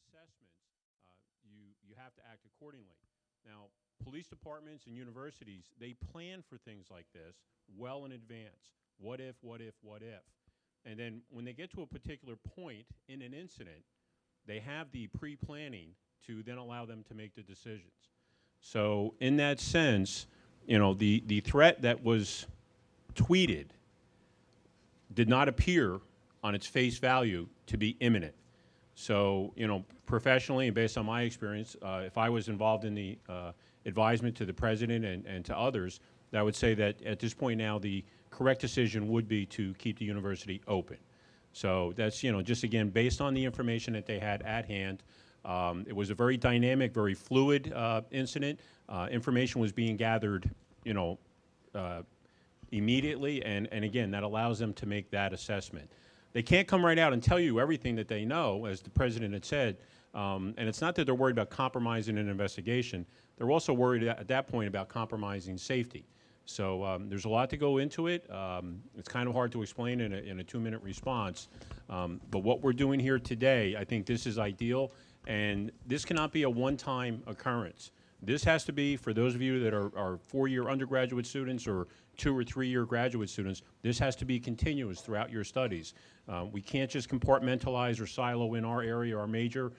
assessments, you have to act accordingly. Now, police departments and universities, they plan for things like this well in advance. What if, what if, what if? And then when they get to a particular point in an incident, they have the pre-planning to then allow them to make the decisions. So in that sense, the threat that was tweeted did not appear on its face value to be imminent. So, professionally and based on my experience, if I was involved in the advisement to the president and to others, I would say that at this point now, the correct decision would be to keep the university open. So that's, just again, based on the information that they had at hand. It was a very dynamic, very fluid incident. Information was being gathered, immediately, and again, that allows them to make that assessment. They can't come right out and tell you everything that they know, as the president had said, and it's not that they're worried about compromising an investigation. They're also worried at that point about compromising safety. So there's a lot to go into it. It's kind of hard to explain in a 2-minute response, but what we're doing here today, I think this is ideal, and this cannot be a one-time occurrence. This has to be, for those of you that are 4-year undergraduate students or 2 or 3-year graduate students, this has to be continuous throughout your studies. We can't just compartmentalize or silo in our area, our major.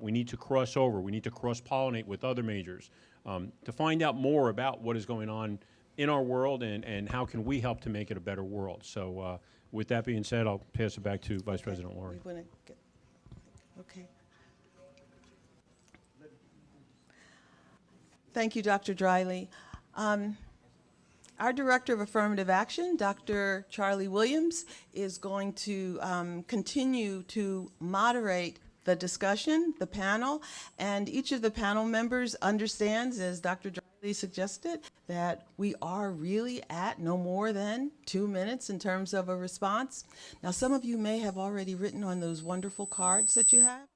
We need to cross over. We need to cross-pollinate with other majors to find out more about what is going on in our world and how can we help to make it a better world. So with that being said, I'll pass it back to Vice President Laurie. Okay. Thank you, Dr. Driley. Our Director of Affirmative Action, Dr. Charlie Williams, is going to continue to moderate the discussion, the panel, and each of the panel members understands, as Dr. Driley suggested, that we are really at no more than 2 minutes in terms of a response. Now, some of you may have already written on those wonderful cards that you have.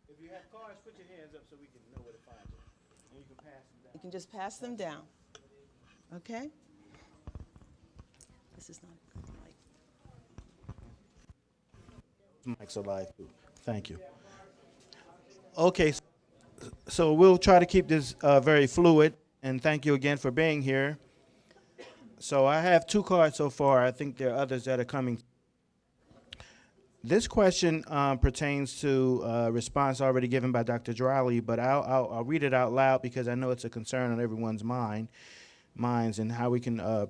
If you have cards, put your hands up so we can know where to find them. And you can pass them down. You can just pass them down. Okay? This is not a good mic. Mic's alive too. Thank you. Okay, so we'll try to keep this very fluid, and thank you again for being here. So I have 2 cards so far. I think there are others that are coming. This question pertains to a response already given by Dr. Driley, but I'll read it out loud because I know it's a concern on everyone's minds and how we can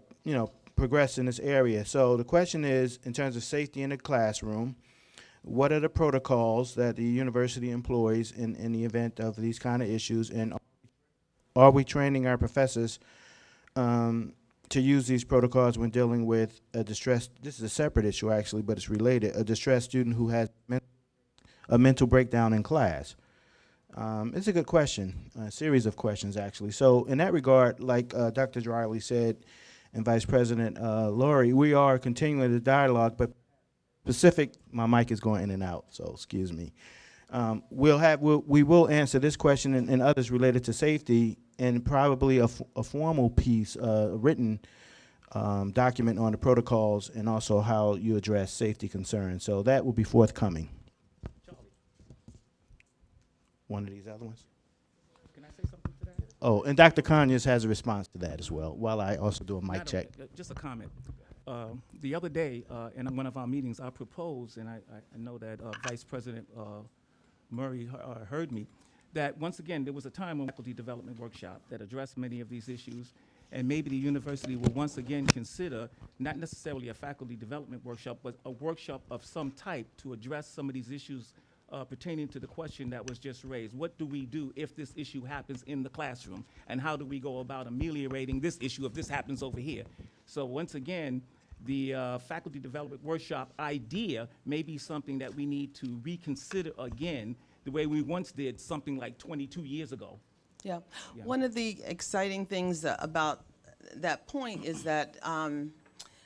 progress in this area. So the question is, in terms of safety in the classroom, what are the protocols that the university employs in the event of these kind of issues, and are we training our professors to use these protocols when dealing with a distressed, this is a separate issue actually, but it's related, a distressed student who has a mental breakdown in class? It's a good question, a series of questions actually. So in that regard, like Dr. Driley said and Vice President Laurie, we are continuing the dialogue, but my mic is going in and out, so excuse me. We will answer this question and others related to safety, and probably a formal piece, a written document on the protocols and also how you address safety concerns. So that will be forthcoming. One of these other ones? Can I say something to that? Oh, and Dr. Conyers has a response to that as well, while I also do a mic check. Just a comment. The other day, in one of our meetings, I proposed, and I know that Vice President Murray heard me, that once again, there was a time when faculty development workshop that addressed many of these issues, and maybe the university will once again consider not necessarily a faculty development workshop, but a workshop of some type to address some of these issues pertaining to the question that was just raised. What do we do if this issue happens in the classroom? And how do we go about ameliorating this issue if this happens over here? So once again, the faculty development workshop idea may be something that we need to reconsider again, the way we once did something like 22 years ago. Yeah. One of the exciting things about that point is that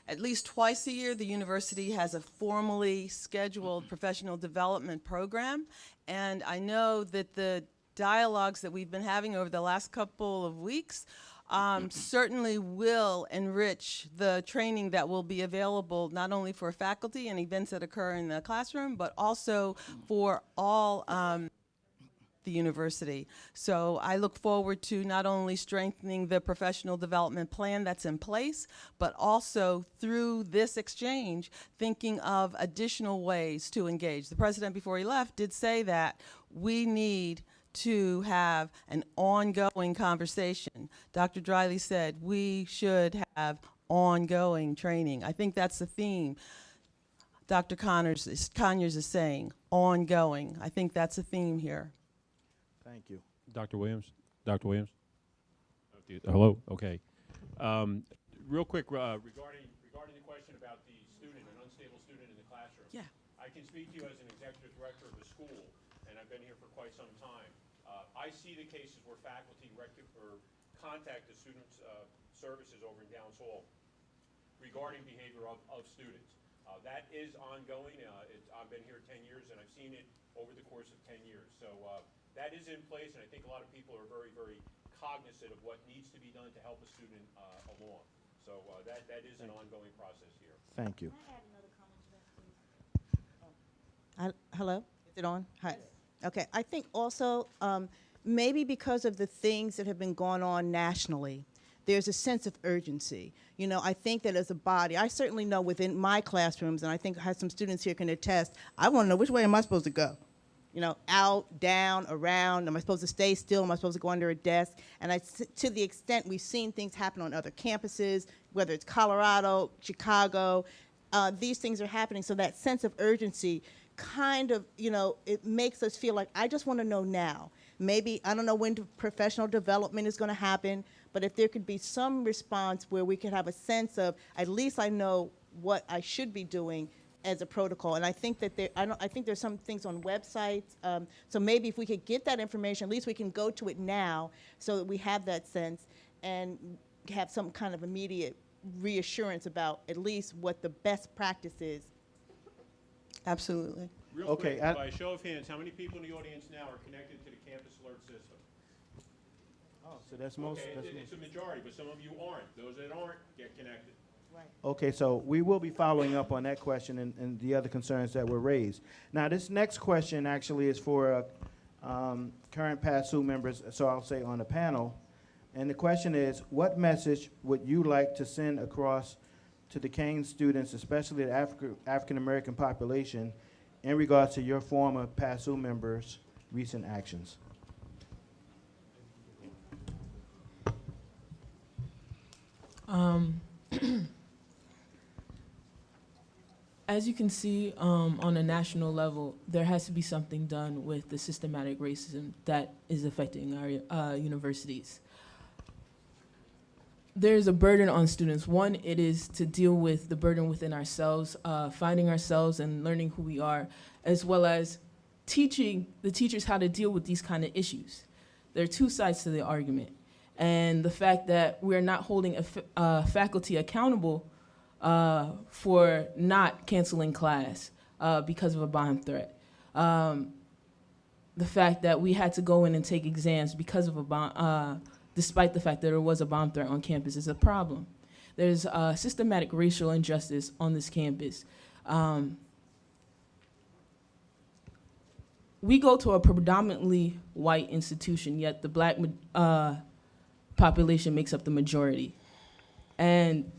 at least twice a year, the university has a formally scheduled professional development program. And I know that the dialogues that we've been having over the last couple of weeks certainly will enrich the training that will be available not only for faculty and events that occur in the classroom, but also for all the university. So I look forward to not only strengthening the professional development plan that's in place, but also through this exchange, thinking of additional ways to engage. The president, before he left, did say that we need to have an ongoing conversation. Dr. Driley said we should have ongoing training. I think that's the theme. Dr. Conyers is saying ongoing. I think that's a theme here. Thank you. Dr. Williams? Dr. Williams? Hello? Okay. Real quick, regarding the question about the student, an unstable student in the classroom. Yeah. I can speak to you as an executive director of a school, and I've been here for quite some time. I see the cases where faculty contact the students' services over in Downs Hall regarding behavior of students. That is ongoing. I've been here 10 years, and I've seen it over the course of 10 years. So that is in place, and I think a lot of people are very, very cognizant of what needs to be done to help a student along. So that is an ongoing process here. Thank you. Can I add another comment to that, please? Hello? Is it on? Hi. Okay. I think also maybe because of the things that have been going on nationally, there's a sense of urgency. You know, I think that as a body, I certainly know within my classrooms, and I think I have some students here can attest, I want to know which way am I supposed to go? You know, out, down, around, am I supposed to stay still? Am I supposed to go under a desk? And to the extent we've seen things happen on other campuses, whether it's Colorado, Chicago, these things are happening. So that sense of urgency kind of, you know, it makes us feel like, I just want to know now. Maybe, I don't know when professional development is going to happen, but if there could be some response where we could have a sense of, at least I know what I should be doing as a protocol. And I think that I think there's some things on websites. So maybe if we could get that information, at least we can go to it now so that we have that sense and have some kind of immediate reassurance about at least what the best practice is. Absolutely. Real Okay, quick, by a show of hands, how many people in the audience now are connected to the campus alert system? Oh, so that's most. Okay, That's it's a majority, but some of you aren't. Those that aren't, get connected. Okay, so we will be following up on that question and the other concerns that were raised. Now, this next question actually is for current PASU members, so I'll say on the panel. And the question is, what message would you like to send across to the Kane students, especially the African-American population, in regards to your former PASU members' recent actions? As you can see, on a national level, there has to be something done with the systematic racism that is affecting our universities. There's a burden on students. One, it is to deal with the burden within ourselves, finding ourselves and learning who we are, as well as teaching the teachers how to deal with these kind of issues. There are two sides to the argument. And the fact that we're not holding faculty accountable for not canceling class because of a bomb threat. The fact that we had to go in and take exams because of a bomb, despite the fact that there was a bomb threat on campus, is a problem. There's systematic racial injustice on this campus. We go to a predominantly white institution, yet the black population makes up the majority. And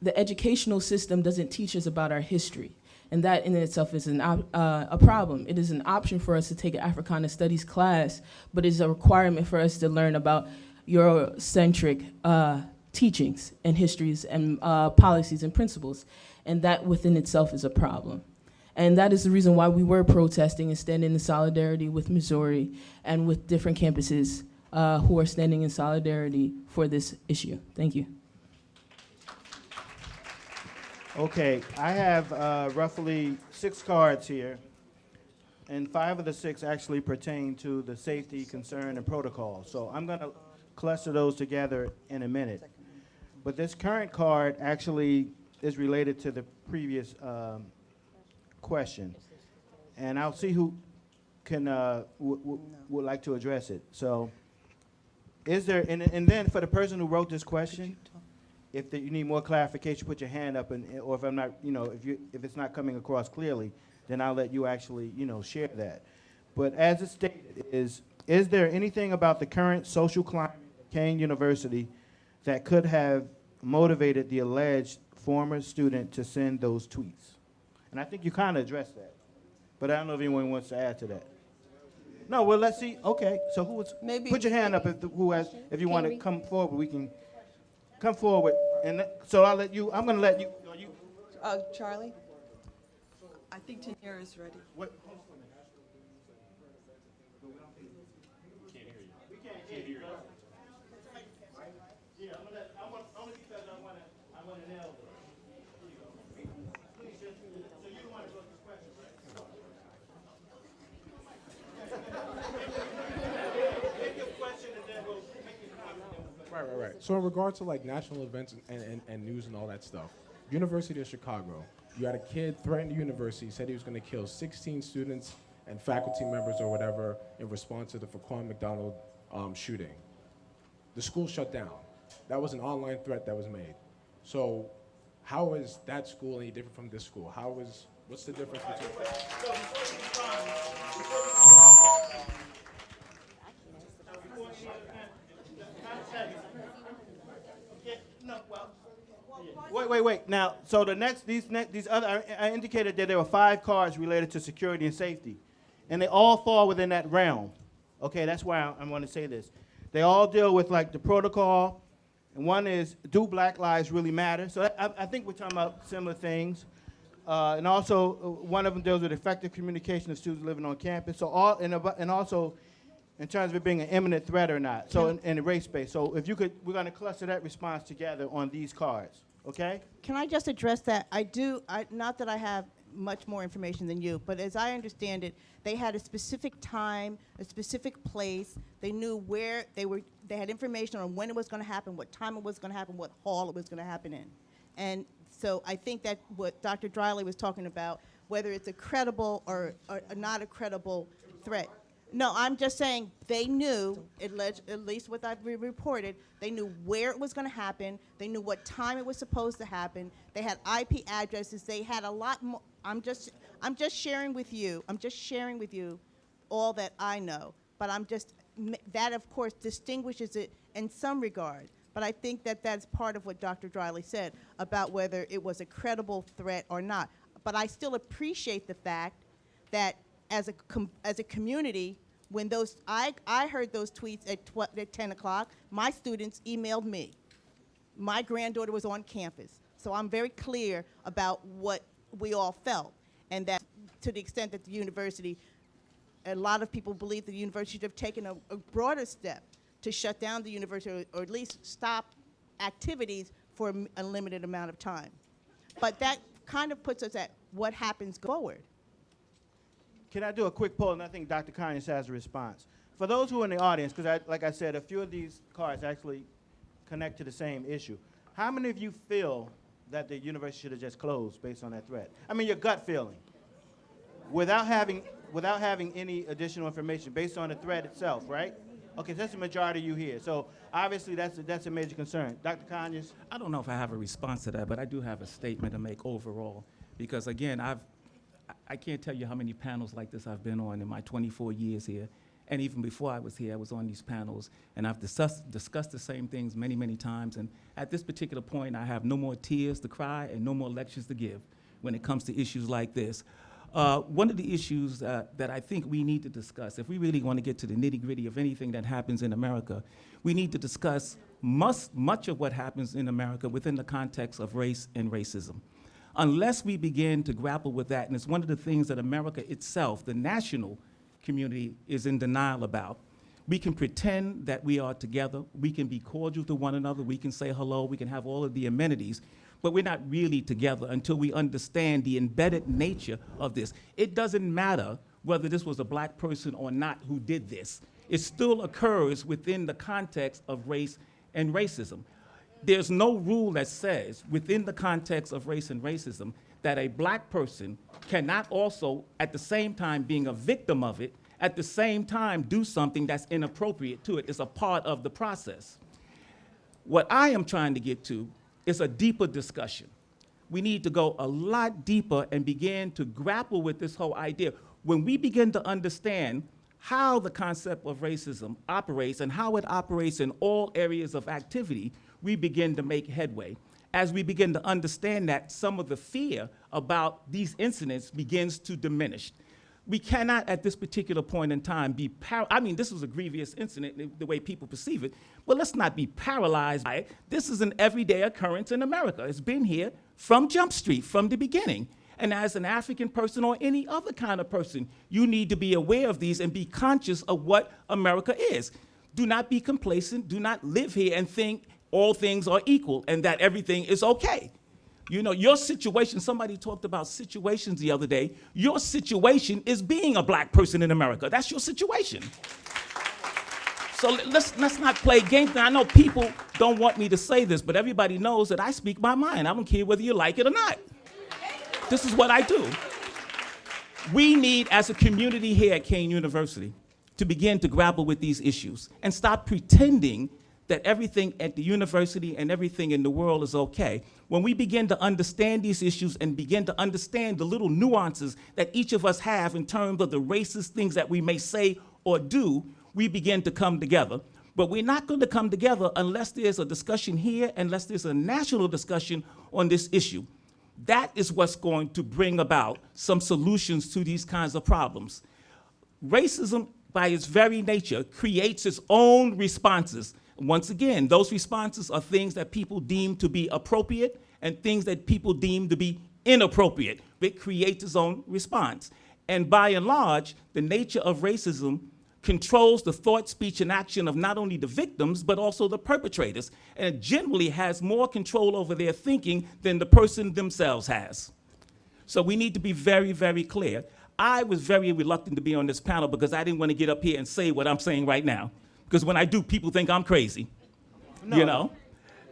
the educational system doesn't teach us about our history. And that in itself is a problem. It is an option for us to take an Africana Studies class, but it's a requirement for us to learn about Eurocentric teachings and histories and policies and principles. And that within itself is a problem. And that is the reason why we were protesting and standing in solidarity with Missouri and with different campuses who are standing in solidarity for this issue. Thank you. Okay, I have roughly 6 cards here, and 5 of the 6 actually pertain to the safety, concern, and protocol. So I'm going to cluster those together in a minute. But this current card actually is related to the previous question, and I'll see who can would like to address it. So is there, and then for the person who wrote this question, if you need more clarification, put your hand up, or if I'm not, if it's not coming across clearly, then I'll let you actually, share that. But as it stated, is there anything about the current social climate at Kane University that could have motivated the alleged former student to send those tweets? And I think you kind of addressed that, but I don't know if anyone wants to add to that. No, well, let's see. Okay, so put your hand up if you want to come forward. We can come forward, and so I'm going to let you. Charlie? I think Tanira is ready. What? Yeah, only because I want to nail this. Please, so you don't want to look this question, right? Make your question and then we'll make your comment. Right. So in regard to like national events and news and all that stuff, University of Chicago, you had a kid threaten the university, said he was going to kill 16 students and faculty members or whatever in response to the Faquan McDonald shooting. The school shut down. That was an online threat that was made. So how is that school any different from this school? What's the difference between? Wait. Now, so these other, I indicated that there were 5 cards related to security and safety, and they all fall within that realm. Okay, that's why I want to say this. They all deal with like the protocol, and one is, do Black Lives really matter? So I think we're talking about similar things. And also, one of them deals with effective communication of students living on campus. So and also in terms of it being an imminent threat or not. So in the race space. So if you could, we're going to cluster that response together on these cards. Okay? Can I just address that? Not that I have much more information than you, but as I understand it, they had a specific time, a specific place. They knew where they had information on when it was going to happen, what time it was going to happen, what hall it was going to happen in. And so I think that what Dr. Driley was talking about, whether it's a credible or not a credible threat. No, I'm just saying they knew, at least what I've reported, they knew where it was going to happen. They knew what time it was supposed to happen. They had IP addresses. They had a lot more. I'm just sharing with you. I'm just sharing with you all that I know. But that, of course, distinguishes it in some regard. But I think that that's part of what Dr. Driley said about whether it was a credible threat or not. But I still appreciate the fact that as a community, when I heard those tweets at 10 o'clock, my students emailed me. My granddaughter was on campus. So I'm very clear about what we all felt. And that to the extent that the university, a lot of people believe the university should have taken a broader step to shut down the university or at least stop activities for a limited amount of time. But that kind of puts us at what happens forward. Can I do a quick poll? And I think Dr. Conyers has a response. For those who are in the audience, because like I said, a few of these cards actually connect to the same issue. How many of you feel that the university should have just closed based on that threat? I mean, your gut feeling, without having any additional information, based on the threat itself, right? Okay, so that's the majority of you here. So obviously that's a major concern. Dr. Conyers? I don't know if I have a response to that, but I do have a statement to make overall. Because again, I can't tell you how many panels like this I've been on in my 24 years here. And even before I was here, I was on these panels, and I've discussed the same things many, many times. And at this particular point, I have no more tears to cry and no more lectures to give when it comes to issues like this. One of the issues that I think we need to discuss, if we really want to get to the nitty-gritty of anything that happens in America, we need to discuss much of what happens in America within the context of race and racism. Unless we begin to grapple with that, and it's one of the things that America itself, the national community, is in denial about. We can pretend that we are together, we can be cordial to one another, we can say hello, we can have all of the amenities, but we're not really together until we understand the embedded nature of this. It doesn't matter whether this was a black person or not who did this. It still occurs within the context of race and racism. There's no rule that says, within the context of race and racism, that a black person cannot also, at the same time being a victim of it, at the same time do something that's inappropriate to it. It's a part of the process. What I am trying to get to is a deeper discussion. We need to go a lot deeper and begin to grapple with this whole idea. When we begin to understand how the concept of racism operates and how it operates in all areas of activity, we begin to make headway. As we begin to understand that, some of the fear about these incidents begins to diminish. We cannot, at this particular point in time, be I mean, this was a grievous incident, the way people perceive it, but let's not be paralyzed by it. This is an everyday occurrence in America. It's been here from Jump Street, from the beginning. And as an African person or any other kind of person, you need to be aware of these and be conscious of what America is. Do not be complacent. Do not live here and think all things are equal and that everything is okay. You know, your situation, somebody talked about situations the other day. Your situation is being a black person in America. That's your situation. So let's not play games. Now, I know people don't want me to say this, but everybody knows that I speak my mind. I don't care whether you like it or not. This is what I do. We need, as a community here at Kane University, to begin to grapple with these issues and stop pretending that everything at the university and everything in the world is okay. When we begin to understand these issues and begin to understand the little nuances that each of us have in terms of the racist things that we may say or do, we begin to come together. But we're not going to come together unless there's a discussion here, unless there's a national discussion on this issue. That is what's going to bring about some solutions to these kinds of problems. Racism, by its very nature, creates its own responses. Once again, those responses are things that people deem to be appropriate and things that people deem to be inappropriate. It creates its own response. And by and large, the nature of racism controls the thought, speech, and action of not only the victims, but also the perpetrators, and it generally has more control over their thinking than the person themselves has. So we need to be very, very clear. I was very reluctant to be on this panel because I didn't want to get up here and say what I'm saying right now. Because when I do, people think I'm crazy, you know?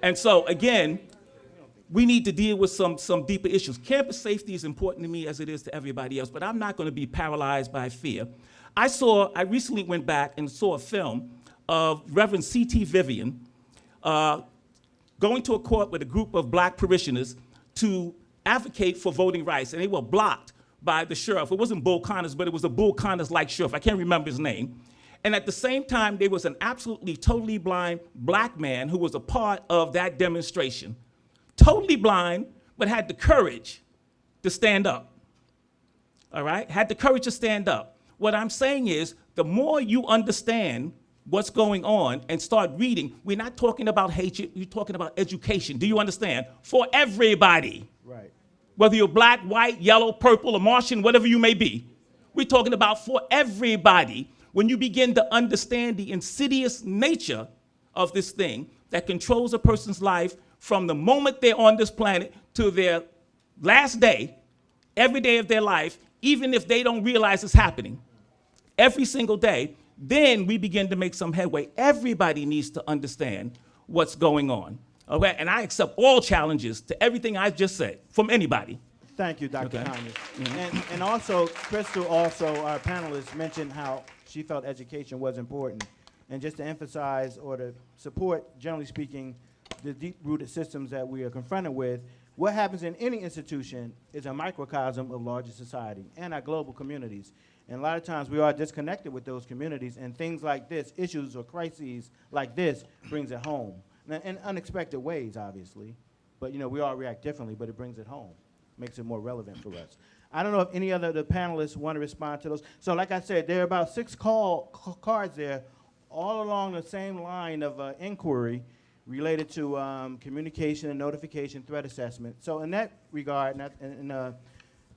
And so, again, we need to deal with some deeper issues. Campus safety is important to me as it is to everybody else, but I'm not going to be paralyzed by fear. I recently went back and saw a film of Reverend C.T. Vivian going to a court with a group of black parishioners to advocate for voting rights, and they were blocked by the sheriff. It wasn't Bull Connors, but it was a Bull Connors-like sheriff. I can't remember his name. And at the same time, there was an absolutely totally blind black man who was a part of that demonstration. Totally blind, but had the courage to stand up. All right? Had the courage to stand up. What I'm saying is, the more you understand what's going on and start reading, we're not talking about hatred, we're talking about education. Do you understand? For everybody. Right. Whether you're black, white, yellow, purple, or Martian, whatever you may be. We're talking about for everybody. When you begin to understand the insidious nature of this thing that controls a person's life from the moment they're on this planet to their last day, every day of their life, even if they don't realize it's happening, every single day, then we begin to make some headway. Everybody needs to understand what's going on. Okay? And I accept all challenges to everything I've just said from anybody. Thank you, Dr. Okay. Conyers. And also, Crystal, also, our panelist, mentioned how she felt education was important. And just to emphasize or to support, generally speaking, the deep-rooted systems that we are confronted with, what happens in any institution is a microcosm of larger society and our global communities. And a lot of times we are disconnected with those communities, and things like this, issues or crises like this, brings it home. Now, in unexpected ways, obviously, but you know, we all react differently, but it brings it home, makes it more relevant for us. I don't know if any other of the panelists want to respond to those. So like I said, there are about 6 cards there, all along the same line of inquiry related to communication and notification threat assessment. So in that regard,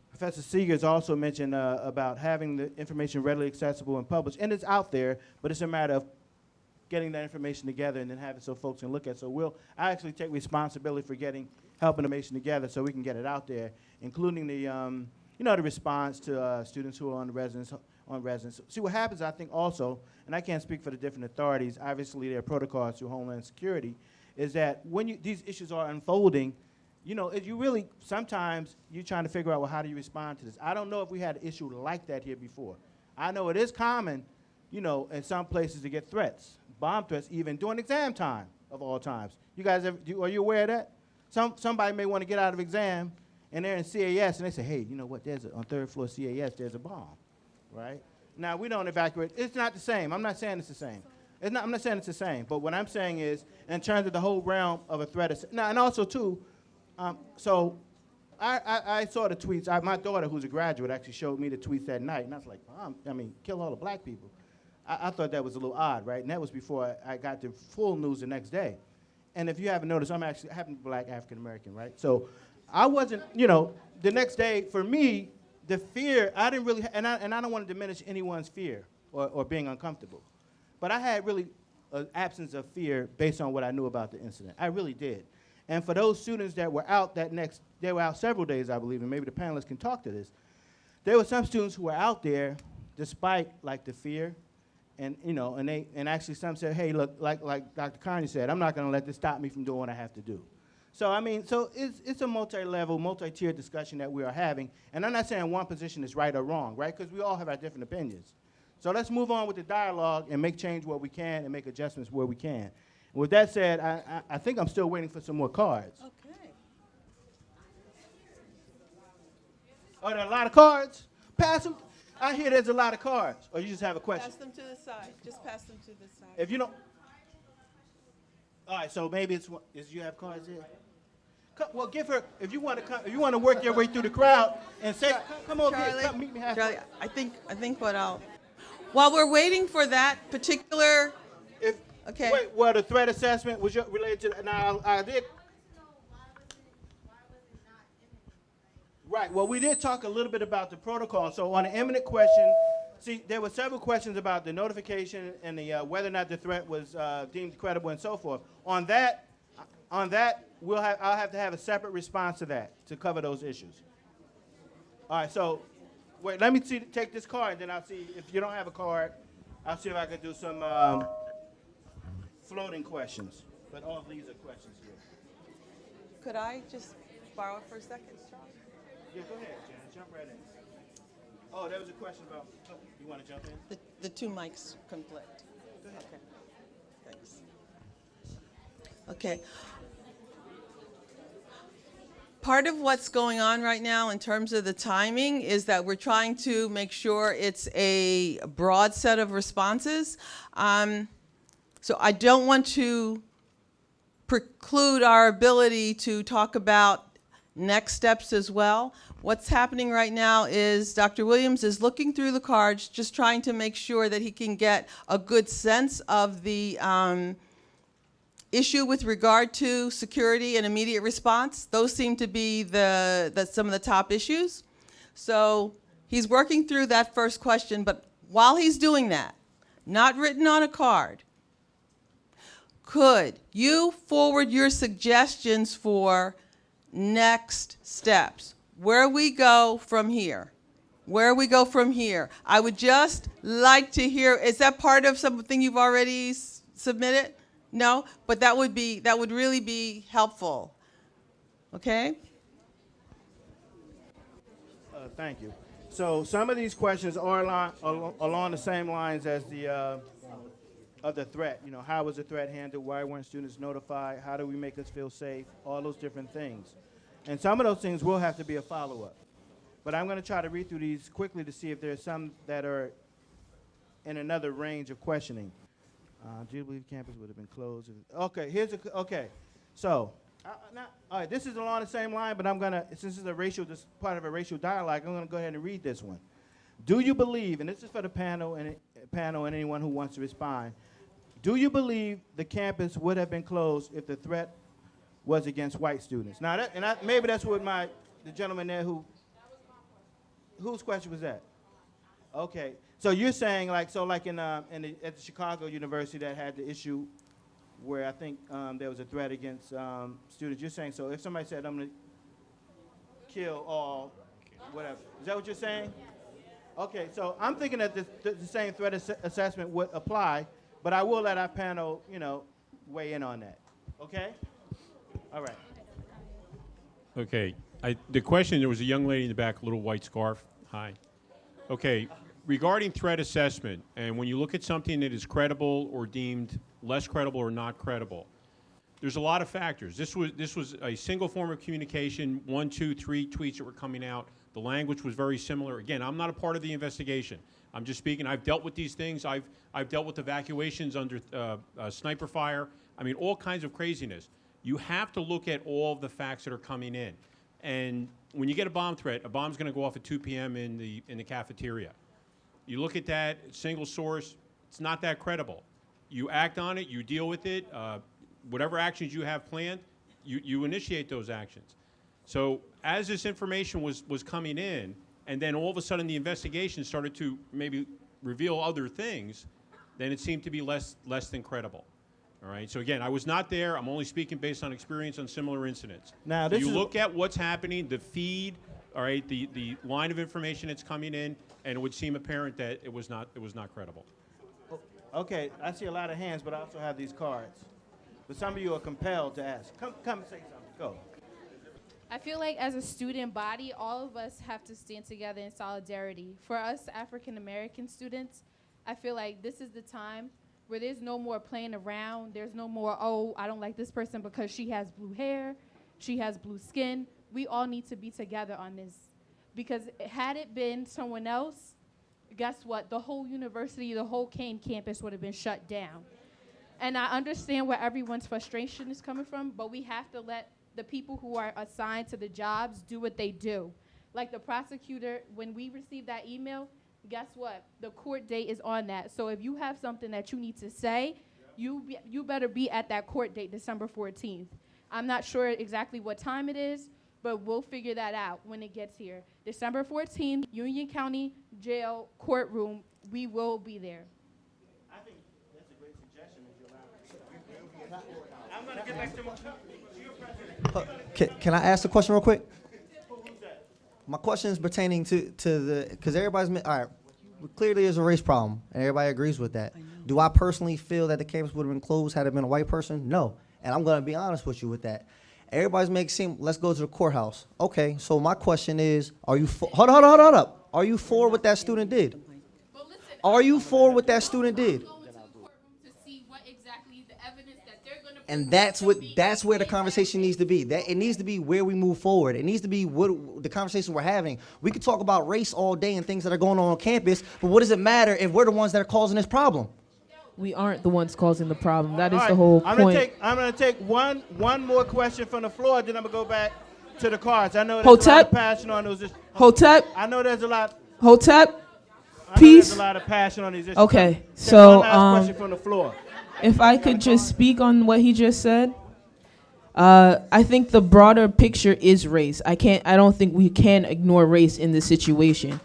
Professor Seegers also mentioned about having the information readily accessible and published, and it's out there, but it's a matter of getting that information together and then have it so folks can look at it. So I actually take responsibility for helping information together so we can get it out there, including the, the response to students who are on residence. See, what happens, I think, also, and I can't speak for the different authorities, obviously there are protocols through Homeland Security, is that when these issues are unfolding, sometimes you're trying to figure out, well, how do you respond to this? I don't know if we had an issue like that here before. I know it is common, you know, in some places to get threats, bomb threats, even during exam time of all times. You guys, are you aware of that? Somebody may want to get out of exam, and they're in CAS, and they say, hey, you know what, on third floor CAS, there's a bomb, right? Now, we don't evacuate. It's not the same. I'm not saying it's the same. I'm not saying it's the same, but what I'm saying is, in terms of the whole realm of a threat, now, and also, too, so I saw the tweets. My daughter, who's a graduate, actually showed me the tweets that night, and I was like, Mom, I mean, kill all the black people. I thought that was a little odd, right? And that was before I got the full news the next day. And if you haven't noticed, I happen to be black African-American, right? So I wasn't, you know, the next day, for me, the fear, I didn't really, and I don't want to diminish anyone's fear or being uncomfortable. But I had really an absence of fear based on what I knew about the incident. I really did. And for those students that were out they were out several days, I believe, and maybe the panelists can talk to this. There were some students who were out there despite, like, the fear. And, you know, and actually some said, hey, look, like Dr. Carney said, I'm not going to let this stop me from doing what I have to do. So, I mean, so it's a multi-level, multi-tiered discussion that we are having. And I'm not saying one position is right or wrong, right? Because we all have our different opinions. So let's move on with the dialogue and make change where we can and make adjustments where we can. And with that said, I think I'm still waiting for some more cards. Okay. Oh, there are a lot of cards? Pass them. I hear there's a lot of cards. Or you just have a question? Pass them to the side. Just pass them to the side. If you don't, all right. So maybe you have cards here. Well, give her. If you want to come, if you want to work your way through the crowd and say, come over here, come meet me halfway. Charlie, I think while we're waiting for that particular, okay. Wait, well, the threat assessment was related to. Now I did. Right. Well, we did talk a little bit about the protocol. So on the imminent question, see, there were several questions about the notification and the whether or not the threat was deemed credible and so forth. On that, I'll have to have a separate response to that to cover those issues. All right. So, wait. Let me take this card, and then I'll see if you don't have a card. I'll see if I can do some floating questions. But all of these are questions here. Could I just borrow it for a second, Charlie? Yeah, go ahead, Janet. Jump right in. Oh, there was a question about. You want to jump in? The two mics conflict. Go ahead. Okay. Thanks. Okay. Part of what's going on right now in terms of the timing is that we're trying to make sure it's a broad set of responses. So I don't want to preclude our ability to talk about next steps as well. What's happening right now is Dr. Williams is looking through the cards, just trying to make sure that he can get a good sense of the issue with regard to security and immediate response. Those seem to be some of the top issues. So he's working through that first question, but while he's doing that, not written on a card, could you forward your suggestions for next steps? Where we go from here? Where we go from here? I would just like to hear, is that part of something you've already submitted? No, but that would really be helpful. Okay? Thank you. So some of these questions are along the same lines as the of the threat. You know, how was the threat handled? Why weren't students notified? How do we make us feel safe? All those different things. And some of those things will have to be a follow-up. But I'm going to try to read through these quickly to see if there's some that are in another range of questioning. Do you believe campus would have been closed? Okay, okay. So, all right, this is along the same line, but I'm going to, since this part of a racial dialogue, I'm going to go ahead and read this one. Do you believe, and this is for the panel and anyone who wants to respond, do you believe the campus would have been closed if the threat was against white students? Now, maybe that's what the gentleman there whose question was that? Okay, so you're saying at the Chicago University that had the issue where I think there was a threat against students. You're saying, so if somebody said, I'm going to kill all, whatever. Is that what you're saying? Okay, so I'm thinking that the same threat assessment would apply, but I will let our panel, weigh in on that. Okay? All right. Okay. The question, there was a young lady in the back, a little white scarf. Hi. Okay. regarding threat assessment, and when you look at something that is credible or deemed less credible or not credible, there's a lot of factors. This was a single form of communication, 1, 2, 3 tweets that were coming out. The language was very similar. Again, I'm not a part of the investigation. I'm just speaking. I've dealt with these things. I've dealt with evacuations under sniper fire. I mean, all kinds of craziness. You have to look at all of the facts that are coming in. And when you get a bomb threat, a bomb's going to go off at 2 p.m. in the cafeteria. You look at that single source, it's not that credible. You act on it, you deal with it. Whatever actions you have planned, you initiate those actions. So as this information was coming in, and then all of a sudden the investigation started to maybe reveal other things, then it seemed to be less than credible. All right. So again, I was not there. I'm only speaking based on experience on similar incidents. Now, So you look at what's happening, the feed, all right, the line of information that's coming in, and it would seem apparent that it was not credible. Okay, I see a lot of hands, but I also have these cards. But some of you are compelled to ask. Come and say something. Go. I feel like as a student body, all of us have to stand together in solidarity. For us African American students, I feel like this is the time where there's no more playing around. There's no more, oh, I don't like this person because she has blue hair, she has blue skin. We all need to be together on this. Because had it been someone else, guess what? The whole university, the whole Kane campus would have been shut down. And I understand where everyone's frustration is coming from, but we have to let the people who are assigned to the jobs do what they do. Like the prosecutor, when we received that email, guess what? The court date is on that. So if you have something that you need to say, you better be at that court date, December 14th. I'm not sure exactly what time it is, but we'll figure that out when it gets here. December 14th, Union County Jail courtroom, we will be there. I think that's a great suggestion if you allow me. I'm going to get back to your president. Can I ask a question real quick? My question is pertaining to the, because everybody's, all right, clearly there's a race problem, and everybody agrees with that. Do I personally feel that the campus would have been closed had it been a white person? No. And I'm going to be honest with you with that. Everybody's making seem, let's go to the courthouse. Okay, so my question is, are you for, hold up. Are you for what that student did? Are you for what that student did? And that's where the conversation needs to be. That it needs to be where we move forward. It needs to be what the conversation we're having. We could talk about race all day and things that are going on campus, but what does it matter if we're the ones that are causing this problem? We aren't the ones causing the problem. That is All right, the whole point. I'm gonna take one more question from the floor, then I'm gonna go back to the cards. I know there's a lot of passion on those issues. Hotep. I know there's a lot. Hotep. I know Peace. there's a lot of passion on these issues. Okay, Take so one last question from the floor. if I could just speak on what he just said, I think the broader picture is race. I don't think we can ignore race in this situation.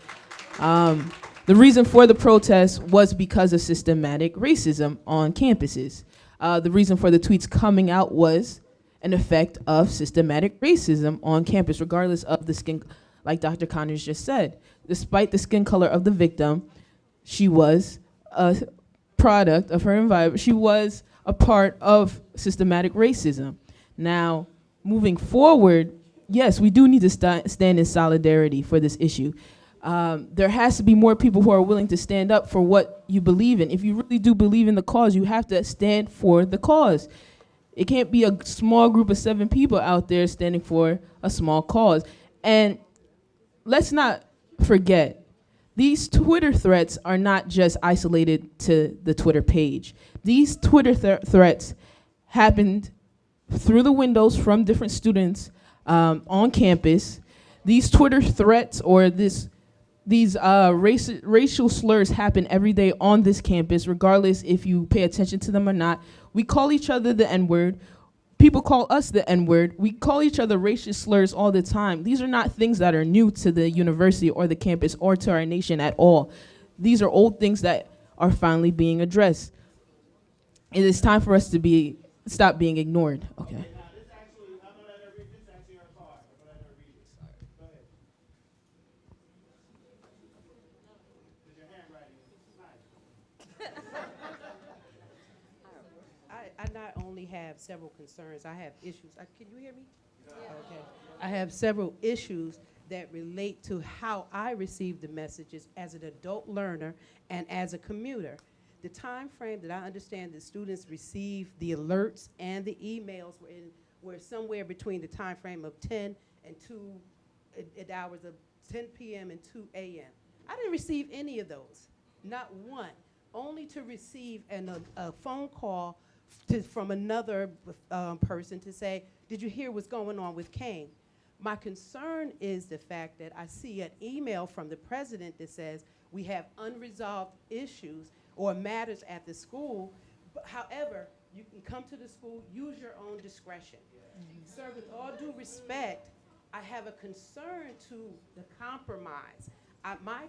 The reason for the protest was because of systematic racism on campuses. The reason for the tweets coming out was an effect of systematic racism on campus, regardless of the skin, like Dr. Connors just said. Despite the skin color of the victim, she was a product of her environment. She was a part of systematic racism. Now, moving forward, yes, we do need to stand in solidarity for this issue. There has to be more people who are willing to stand up for what you believe in. If you really do believe in the cause, you have to stand for the cause. It can't be a small group of 7 people out there standing for a small cause. And let's not forget, these Twitter threats are not just isolated to the Twitter page. These Twitter threats happened through the windows from different students on campus. These Twitter threats or these racial slurs happen every day on this campus, regardless if you pay attention to them or not. We call each other the N-word. People call us the N-word. We call each other racial slurs all the time. These are not things that are new to the university or the campus or to our nation at all. These are old things that are finally being addressed. It is time for us to stop being ignored. Okay. I not only have several concerns, I have issues. Can you hear me? Yeah. Okay. I have several issues that relate to how I receive the messages as an adult learner and as a commuter. The time frame that I understand that students receive the alerts and the emails were somewhere between the time frame of 10 and 2 at hours of 10 p.m. and 2 a.m. I didn't receive any of those, not one, only to receive a phone call from another person to say, did you hear what's going on with Kane? My concern is the fact that I see an email from the president that says we have unresolved issues or matters at the school. However, you can come to the school, use your own discretion. Sir, with all due respect, I have a concern to the compromise. My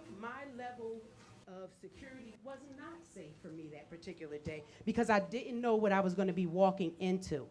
level of security was not safe for me that particular day because I didn't know what I was going to be walking into.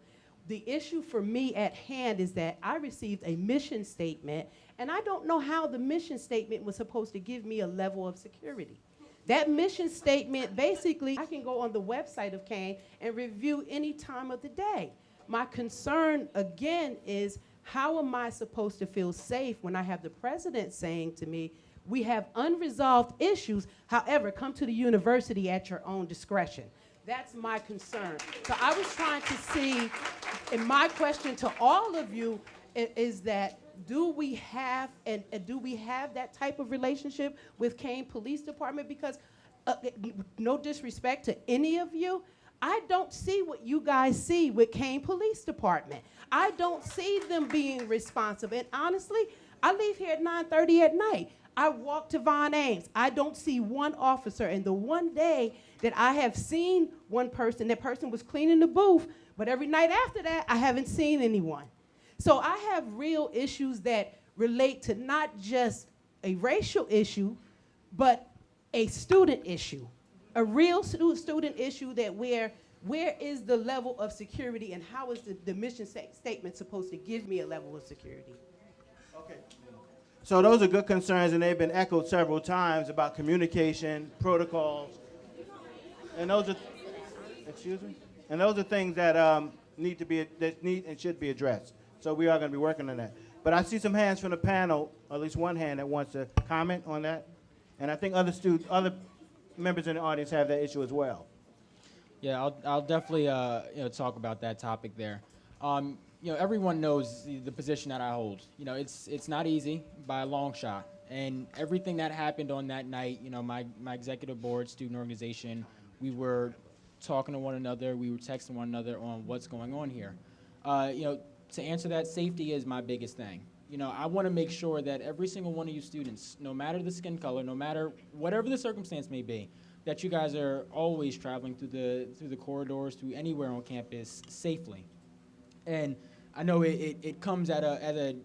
The issue for me at hand is that I received a mission statement, and I don't know how the mission statement was supposed to give me a level of security. That mission statement, basically, I can go on the website of Kane and review any time of the day. My concern, again, is how am I supposed to feel safe when I have the president saying to me, we have unresolved issues, however, come to the university at your own discretion. That's my concern. So I was trying to see, and my question to all of you is that do we have that type of relationship with Kane Police Department? Because no disrespect to any of you, I don't see what you guys see with Kane Police Department. I don't see them being responsive. And honestly, I leave here at 9:30 at night. I walk to Von Ames. I don't see one officer. And the one day that I have seen one person, that person was cleaning the booth, but every night after that, I haven't seen anyone. So I have real issues that relate to not just a racial issue, but a student issue, a real student issue that where is the level of security and how is the mission statement supposed to give me a level of security? Okay. So those are good concerns, and they've been echoed several times about communication, protocols, and those are, excuse me, and those are things that need and should be addressed. So we are going to be working on that. But I see some hands from the panel, at least one hand that wants to comment on that, and I think other members in the audience have that issue as well. Yeah, I'll definitely talk about that topic there. Everyone knows the position that I hold. It's not easy by a long shot. And everything that happened on that night, my executive board, student organization, we were talking to one another, we were texting one another on what's going on here. To answer that, safety is my biggest thing. I want to make sure that every single one of you students, no matter the skin color, no matter whatever the circumstance may be, that you guys are always traveling through the corridors, through anywhere on campus safely. And I know it comes at a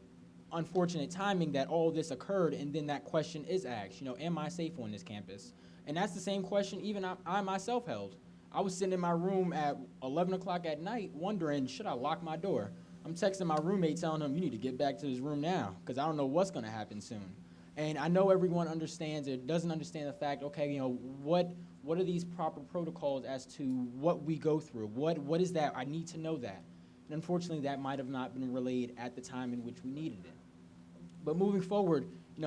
unfortunate timing that all this occurred, and then that question is asked, am I safe on this campus? And that's the same question even I myself held. I was sitting in my room at 11 o'clock at night wondering, should I lock my door? I'm texting my roommate telling him, you need to get back to his room now, because I don't know what's going to happen soon. And I know everyone understands or doesn't understand the fact, okay, what are these proper protocols as to what we go through? What is that? I need to know that. And unfortunately, that might have not been relayed at the time in which we needed it. But moving forward,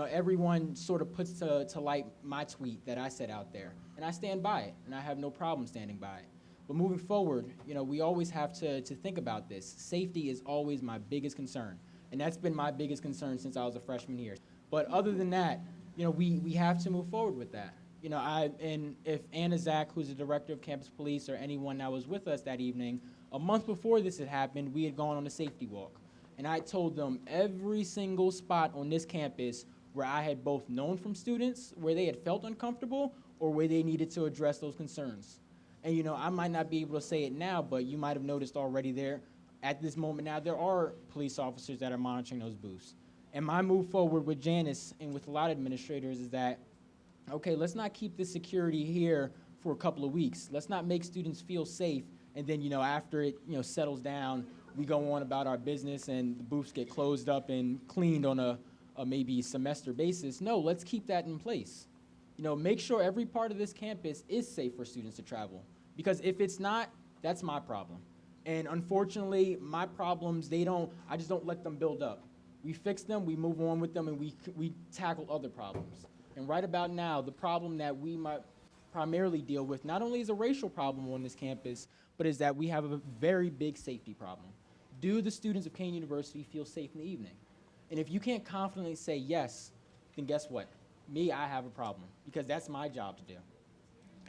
everyone sort of puts to light my tweet that I set out there. And I stand by it, and I have no problem standing by it. But moving forward, we always have to think about this. Safety is always my biggest concern. And that's been my biggest concern since I was a freshman here. But other than that, we have to move forward with that. And if Anna Zach, who's the director of campus police, or anyone that was with us that evening, a month before this had happened, we had gone on a safety walk. And I told them every single spot on this campus where I had both known from students, where they had felt uncomfortable, or where they needed to address those concerns. And I might not be able to say it now, but you might have noticed already there, at this moment now, there are police officers that are monitoring those booths. And my move forward with Janice and with a lot of administrators is that, okay, let's not keep this security here for a couple of weeks. Let's not make students feel safe, and then, after it, settles down, we go on about our business and the booths get closed up and cleaned on a maybe semester basis. No, let's keep that in place. Make sure every part of this campus is safe for students to travel. Because if it's not, that's my problem. And unfortunately, my problems, I just don't let them build up. We fix them, we move on with them, and we tackle other problems. And right about now, the problem that we might primarily deal with not only is a racial problem on this campus, but is that we have a very big safety problem. Do the students of Kane University feel safe in the evening? And if you can't confidently say yes, then guess what? Me, I have a problem, because that's my job to do.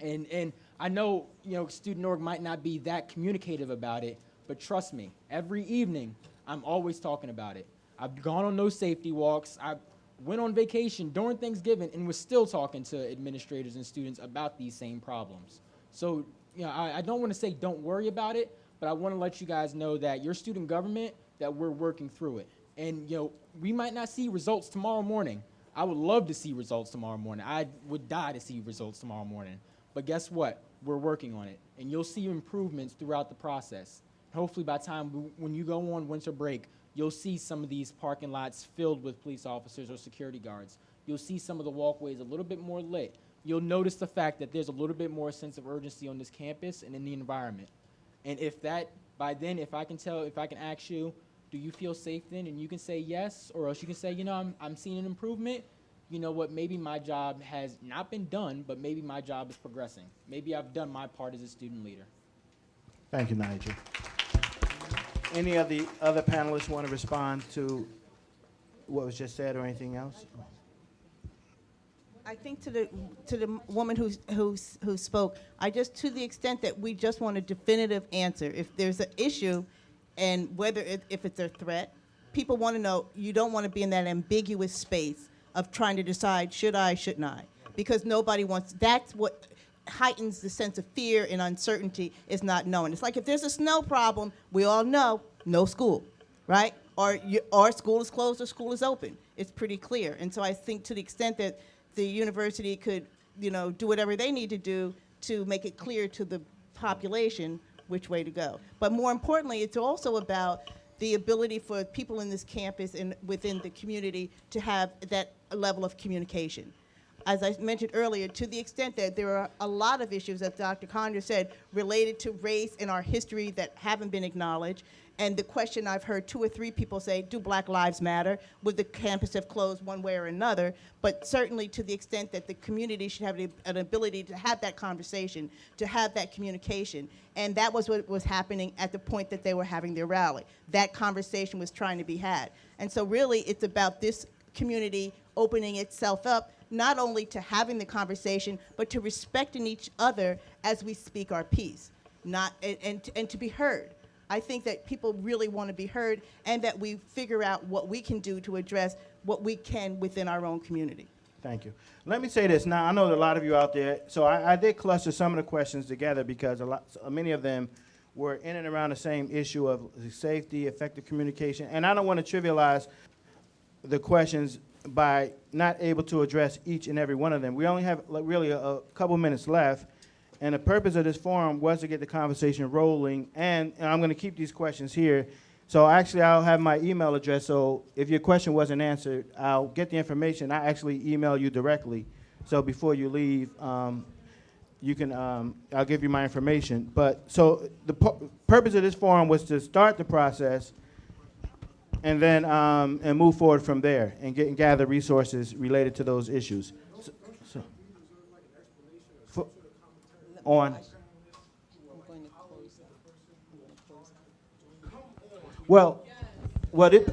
And I know, student org might not be that communicative about it, but trust me, every evening, I'm always talking about it. I've gone on those safety walks. I went on vacation during Thanksgiving and was still talking to administrators and students about these same problems. So, I don't want to say don't worry about it, but I want to let you guys know that your student government, that we're working through it. And, we might not see results tomorrow morning. I would love to see results tomorrow morning. I would die to see results tomorrow morning. But guess what? We're working on it. And you'll see improvements throughout the process. Hopefully by the time when you go on winter break, you'll see some of these parking lots filled with police officers or security guards. You'll see some of the walkways a little bit more lit. You'll notice the fact that there's a little bit more sense of urgency on this campus and in the environment. And by then, if I can ask you, do you feel safe then? And you can say yes, or else you can say, I'm seeing an improvement. You know what, maybe my job has not been done, but maybe my job is progressing. Maybe I've done my part as a student leader. Thank you, Nigel. Any of the other panelists want to respond to what was just said or anything else? I think to the woman who spoke, to the extent that we just want a definitive answer. If there's an issue, and if it's a threat, people want to know. You don't want to be in that ambiguous space of trying to decide, should I, shouldn't I? Because nobody wants. That's what heightens the sense of fear and uncertainty, is not knowing. It's like if there's a snow problem, we all know no school, right? Or school is closed or school is open. It's pretty clear. And so I think to the extent that the university could, do whatever they need to do to make it clear to the population which way to go. But more importantly, it's also about the ability for people in this campus and within the community to have that level of communication. As I mentioned earlier, to the extent that there are a lot of issues, as Dr. Condra said, related to race and our history that haven't been acknowledged. And the question I've heard 2 or 3 people say, do Black Lives matter? Would the campus have closed one way or another? But certainly to the extent that the community should have an ability to have that conversation, to have that communication. And that was what was happening at the point that they were having their rally. That conversation was trying to be had. And so really it's about this community opening itself up, not only to having the conversation, but to respecting each other as we speak our piece, and to be heard. I think that people really want to be heard, and that we figure out what we can do to address what we can within our own community. Thank you. Let me say this. Now, I know that a lot of you out there, so I did cluster some of the questions together because many of them were in and around the same issue of safety, effective communication, and I don't want to trivialize the questions by not able to address each and every one of them. We only have really a couple minutes left, and the purpose of this forum was to get the conversation rolling, and I'm going to keep these questions here. So actually, I'll have my email address, so if your question wasn't answered, I'll get the information. I actually email you directly, so before you leave, you can, I'll give you my information. But so the purpose of this forum was to start the process, and then and move forward from there and gather resources related to those issues. Well,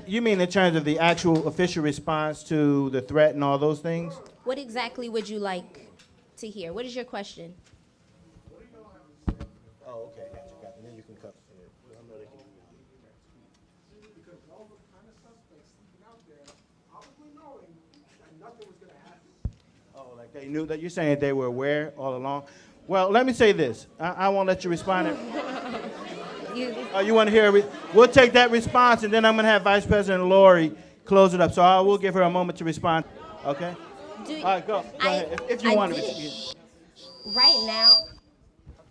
you mean in terms of the actual official response to the threat and all those things? What exactly would you like to hear? What is your question? Oh, okay, gotcha. And then you can cut. Because all the kind of suspects sleeping out there, probably knowing that nothing was going to happen. Oh, like they knew that? You're saying they were aware all along? Well, let me say this. I won't let you respond. You want to hear? We'll take that response, and then I'm going to have Vice President Lori close it up. So I will give her a moment to respond. Okay? All right, go ahead. If you want to.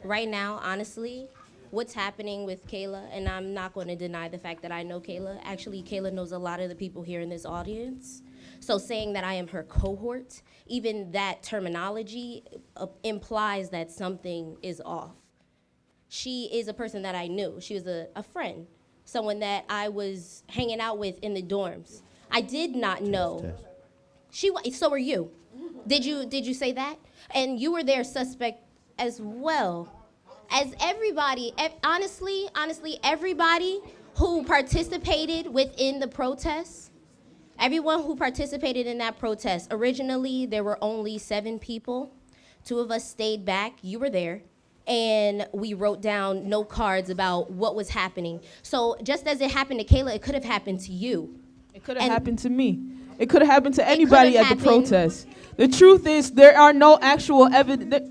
Right now, honestly, what's happening with Kayla, and I'm not going to deny the fact that I know Kayla. Actually, Kayla knows a lot of the people here in this audience. So saying that I am her cohort, even that terminology implies that something is off. She is a person that I knew. She was a friend, someone that I was hanging out with in the dorms. I did not know. So were you. Did you say that? And you were their suspect as well. As everybody, honestly, everybody who participated within the protests, everyone who participated in that protest, originally there were only 7 people. 2 of us stayed back. You were there. And we wrote down note cards about what was happening. So just as it happened to Kayla, it could have happened to you. It could have happened to me. It could have happened to It anybody could at have the happened. protest. The truth is, there are no actual evidence.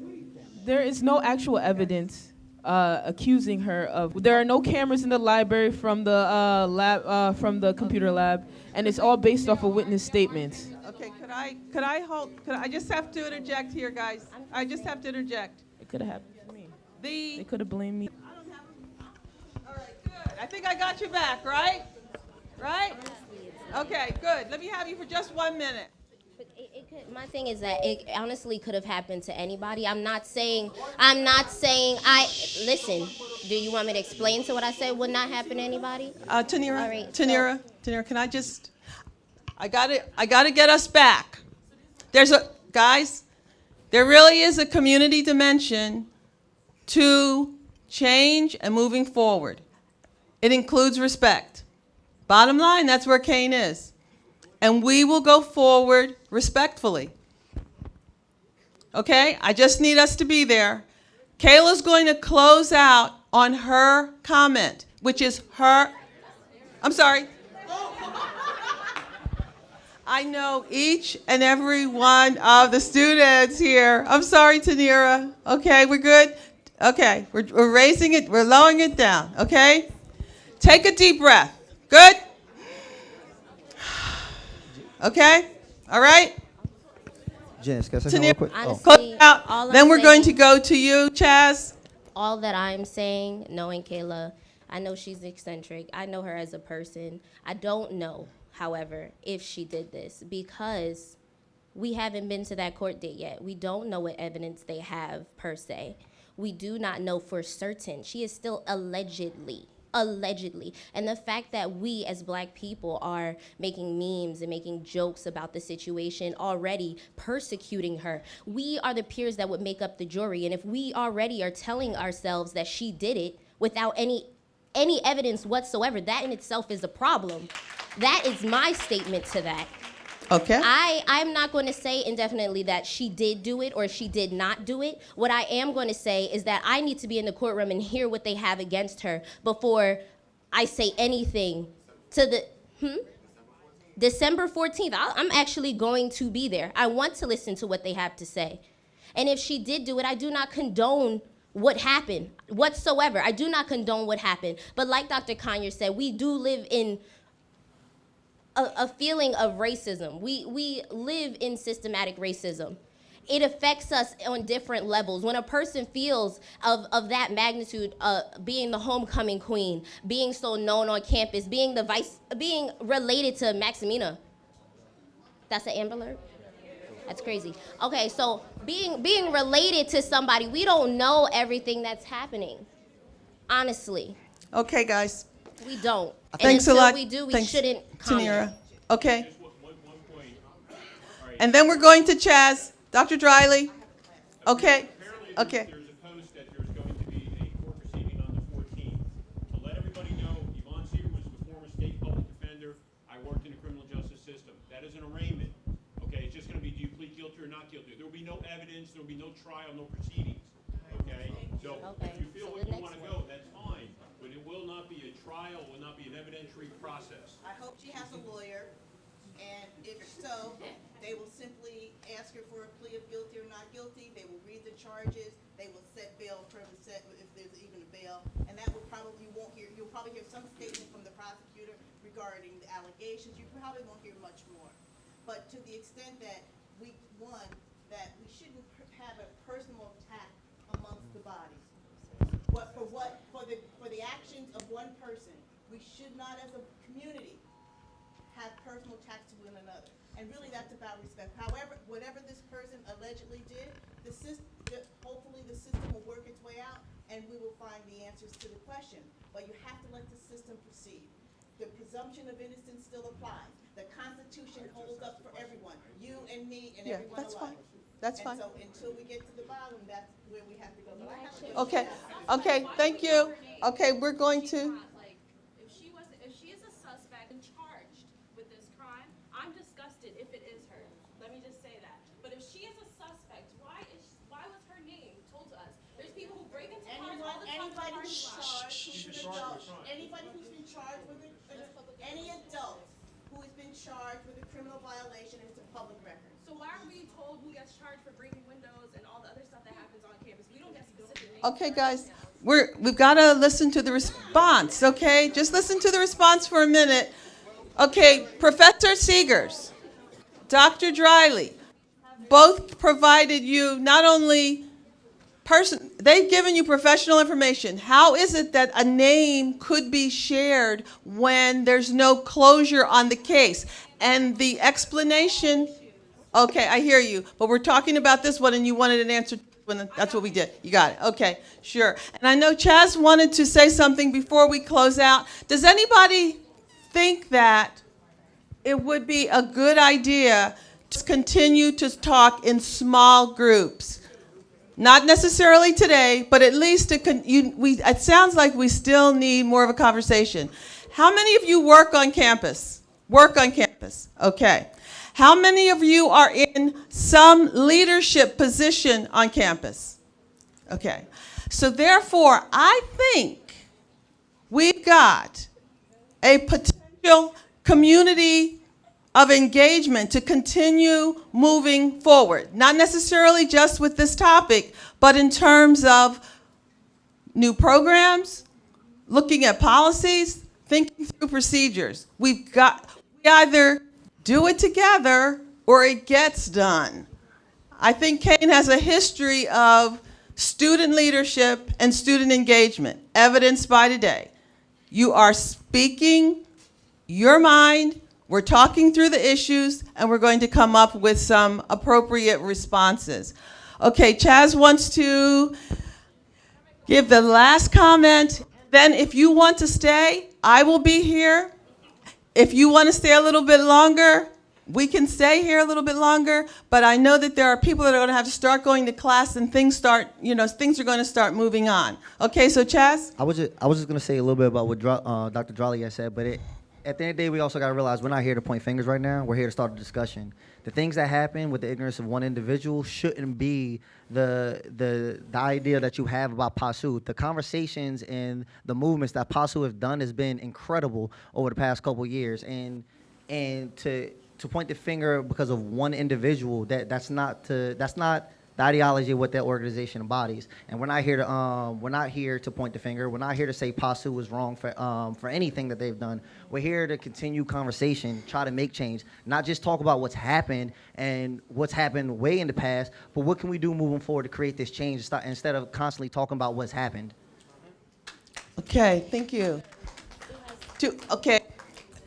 There is no actual evidence accusing her of. There are no cameras in the library from the lab, from the computer lab, and it's all based off of witness statements. Okay, could I just have to interject here, guys? I just have to interject. It could have happened to me. The They could have blamed me. All right, good. I think I got your back, right? Right? Okay, good. Let me have you for just 1 minute. But my thing is that it honestly could have happened to anybody. I'm not saying listen, do you want me to explain to what I said would not happen to anybody? Tanira, All right, Tanira, can I just, I gotta get us back. Guys, there really is a community dimension to change and moving forward. It includes respect. Bottom line, that's where Kane is. And we will go forward respectfully. Okay? I just need us to be there. Kayla's going to close out on her comment, which is her. I'm sorry. I know each and every one of the students here. I'm sorry, Tanira. Okay, we're good? Okay, we're raising it, we're lowering it down, okay? Take a deep breath. Good? Okay? All right? Janice, can I say something real quick? Honestly, Close out. all I'm Then we're going to saying- go to you, Chaz. All that I'm saying, knowing Kayla, I know she's eccentric. I know her as a person. I don't know, however, if she did this because we haven't been to that court date yet. We don't know what evidence they have per se. We do not know for certain. She is still allegedly. And the fact that we as Black people are making memes and making jokes about the situation, already persecuting her, we are the peers that would make up the jury. And if we already are telling ourselves that she did it without any evidence whatsoever, that in itself is a problem. That is my statement to that. Okay. I'm not going to say indefinitely that she did do it or she did not do it. What I am going to say is that I need to be in the courtroom and hear what they have against her before I say anything to the, December 14th, I'm actually going to be there. I want to listen to what they have to say. And if she did do it, I do not condone what happened whatsoever. I do not condone what happened. But like Dr. Conyers said, we do live in a feeling of racism. We live in systematic racism. It affects us on different levels. When a person feels of that magnitude, being the homecoming queen, being so known on campus, being related to Maximina. That's an Amber Alert? That's crazy. Okay, so being related to somebody, we don't know everything that's happening. Honestly. Okay, guys. We don't. Thanks a until lot. we do, we Thanks, shouldn't comment. Tanira. Okay. And then we're going to Chaz. Dr. Driley. Okay. Okay. There's a post that there's going to be a court proceeding on the 14th. To let everybody know, Yvonne Sear was the former state public defender. I worked in the criminal justice system. That is an arraignment. Okay, it's just going to be, do you plead guilty or not guilty? There will be no evidence. There will be no trial, no proceedings. Okay? So if you feel like you want to go, that's fine. But it will not be a trial. It will not be an evidentiary process. I hope she has a lawyer, and if so, they will simply ask her for a plea of guilty or not guilty. They will read the charges. They will set bail for the set if there's even a bail, and that will probably you'll probably hear some statement from the prosecutor regarding the allegations. You probably won't hear much more. But to the extent that we shouldn't have a personal attack amongst the bodies. For the actions of one person, we should not, as a community, have personal attacks to one another. And really, that's about respect. However, whatever this person allegedly did, hopefully the system will work its way out, and we will find the answers to the question. But you have to let the system proceed. The presumption of innocence still applies. the Constitution holds up for everyone, you and me and Yeah, everyone that's alike. fine. That's And fine. so until we get to the bottom, that's where we have to go. But I have to- Okay, okay, thank you. Okay, we're going to, Like, if she is a suspect and charged with this crime, I'm disgusted if it is her. Let me just say that. But if she is a suspect, why was her name told to us? There's people who break into cars all the time. Anybody who's charged, anybody who's been charged with any adult who has been charged with a criminal violation is a public record. So why are we told who gets charged for breaking windows and all the other stuff that happens on campus? We don't get specific names. Okay, guys, we've got to listen to the response, okay? Just listen to the response for a minute. Okay, Professor Seegers, Dr. Driley, both provided you not only they've given you professional information. How is it that a name could be shared when there's no closure on the case? And the explanation, okay, I hear you, but we're talking about this one and you wanted an answer. That's what we did. You got it. Okay, sure. And I know Chaz wanted to say something before we close out. Does anybody think that it would be a good idea to continue to talk in small groups? Not necessarily today, but at least it sounds like we still need more of a conversation. How many of you work on campus? Work on campus. Okay. How many of you are in some leadership position on campus? Okay. So therefore, I think we've got a potential community of engagement to continue moving forward. Not necessarily just with this topic, but in terms of new programs, looking at policies, thinking through procedures. We either do it together or it gets done. I think Kane has a history of student leadership and student engagement, evidenced by today. You are speaking your mind, we're talking through the issues, and we're going to come up with some appropriate responses. Okay, Chaz wants to give the last comment. Then if you want to stay, I will be here. If you want to stay a little bit longer, we can stay here a little bit longer, but I know that there are people that are going to have to start going to class and things are going to start moving on. Okay, so Chaz? I was just going to say a little bit about what Dr. Drawley has said, but at the end of the day, we also got to realize we're not here to point fingers right now. We're here to start a discussion. The things that happen with the ignorance of one individual shouldn't be the idea that you have about PASU. The conversations and the movements that PASU have done has been incredible over the past couple of years. And to point the finger because of one individual, that's not the ideology of what that organization embodies. And we're not here to point the finger. We're not here to say PASU was wrong for anything that they've done. We're here to continue conversation, try to make change, not just talk about what's happened and what's happened way in the past, but what can we do moving forward to create this change instead of constantly talking about what's happened. Okay, thank you. Okay,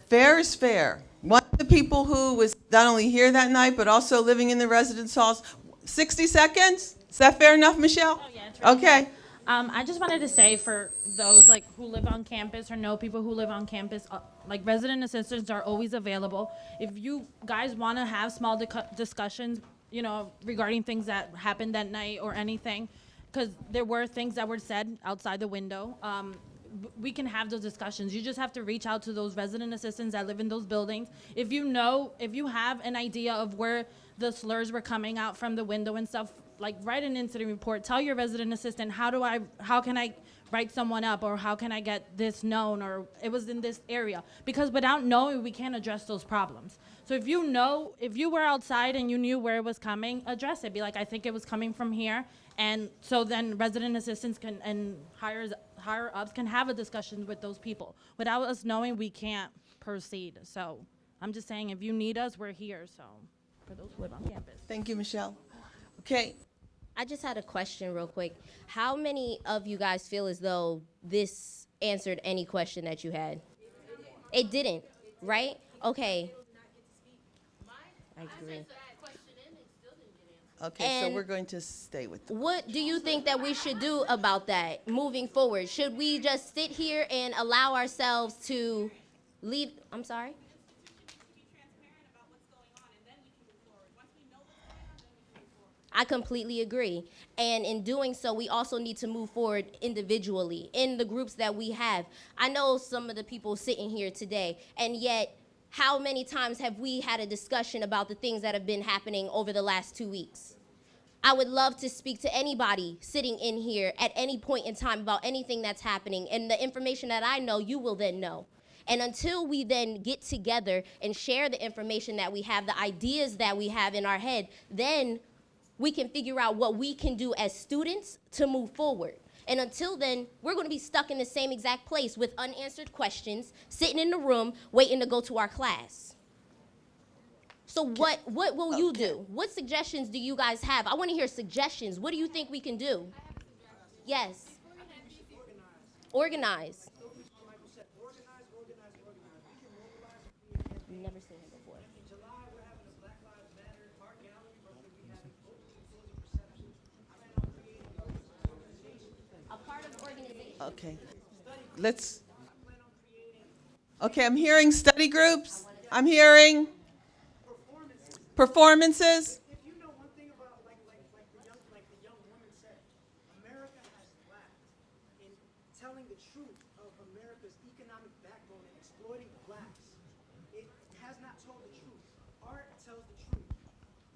fair is fair. One of the people who was not only here that night, but also living in the residence halls, 60 seconds? Is that fair enough, Michelle? Oh, yeah, it's right. Okay. I just wanted to say for those who live on campus or know people who live on campus, resident assistants are always available. If you guys want to have small discussions, regarding things that happened that night or anything, because there were things that were said outside the window, we can have those discussions. You just have to reach out to those resident assistants that live in those buildings. If you have an idea of where the slurs were coming out from the window and stuff, write an incident report. Tell your resident assistant, how can I write someone up, or how can I get this known, or it was in this area. Because without knowing, we can't address those problems. So if you were outside and you knew where it was coming, address it. Be like, I think it was coming from here. And so then resident assistants and higher ups can have a discussion with those people. Without us knowing, we can't proceed. So I'm just saying, if you need us, we're here. So for those who live on campus. Thank you, Michelle. Okay. I just had a question real quick. How many of you guys feel as though this answered any question that you had? It didn't, right? Okay. I agree. Okay, And so we're going to stay with them. What do you think that we should do about that moving forward? Should we just sit here and allow ourselves to leave? I'm sorry? I completely agree. And in doing so, we also need to move forward individually in the groups that we have. I know some of the people sitting here today, and yet how many times have we had a discussion about the things that have been happening over the last 2 weeks? I would love to speak to anybody sitting in here at any point in time about anything that's happening. And the information that I know, you will then know. And until we then get together and share the information that we have, the ideas that we have in our head, then we can figure out what we can do as students to move forward. And until then, we're going to be stuck in the same exact place with unanswered questions, sitting in the room, waiting to go to our class. So what will you do? What suggestions do you guys have? I want to hear suggestions. What do you think we can do? Yes. Organize. Never seen him before. A part of organization. Okay. Okay, I'm hearing study groups. I'm hearing performances. If you know one thing about like the young woman said, America has lacked in telling the truth of America's economic backbone and exploiting blacks. It has not told the truth. Art tells the truth.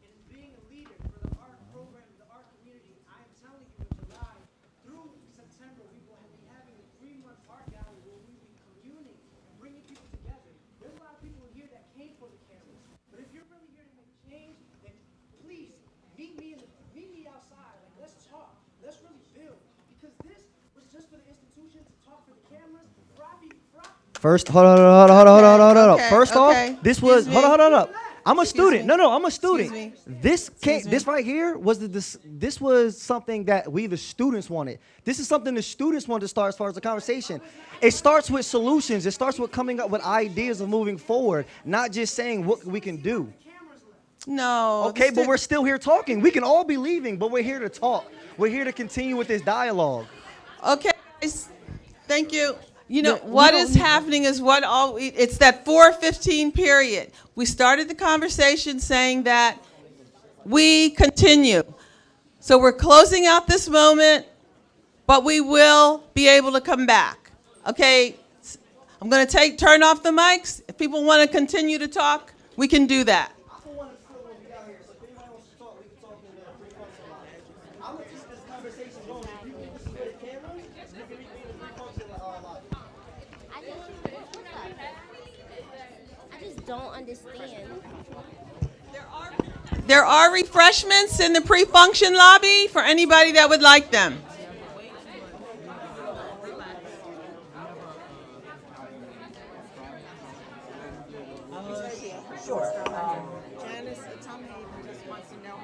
And being a leader for the art program, the art community, I am telling you in July through September, we will be having a 3-month art gallery where we will be communing and bringing people together. There's a lot of people in here that came for the cameras. But if you're really here to make change, then please meet me outside. Like, let's talk. Let's really build. Because this was just for the institution to talk for the cameras. First, hold on. Okay, First okay. off, this was Excuse me. hold on. I'm a student. me. No, I'm a student. Excuse me. This right here was this was something that we the students wanted. This is something the students wanted to start as far as the conversation. It starts with solutions. It starts with coming up with ideas of moving forward, not just saying what we can do. No. Okay, but we're still here talking. We can all be leaving, but we're here to talk. We're here to continue with this dialogue. Okay, guys. Thank you. You know, No, we what don't is need- happening is it's that 4:15 period. We started the conversation saying that we continue. So we're closing out this moment, but we will be able to come back. Okay, I'm going to turn off the mics. If people want to continue to talk, we can do that. I just don't understand. There are refreshments in the pre-function lobby for anybody that would like them.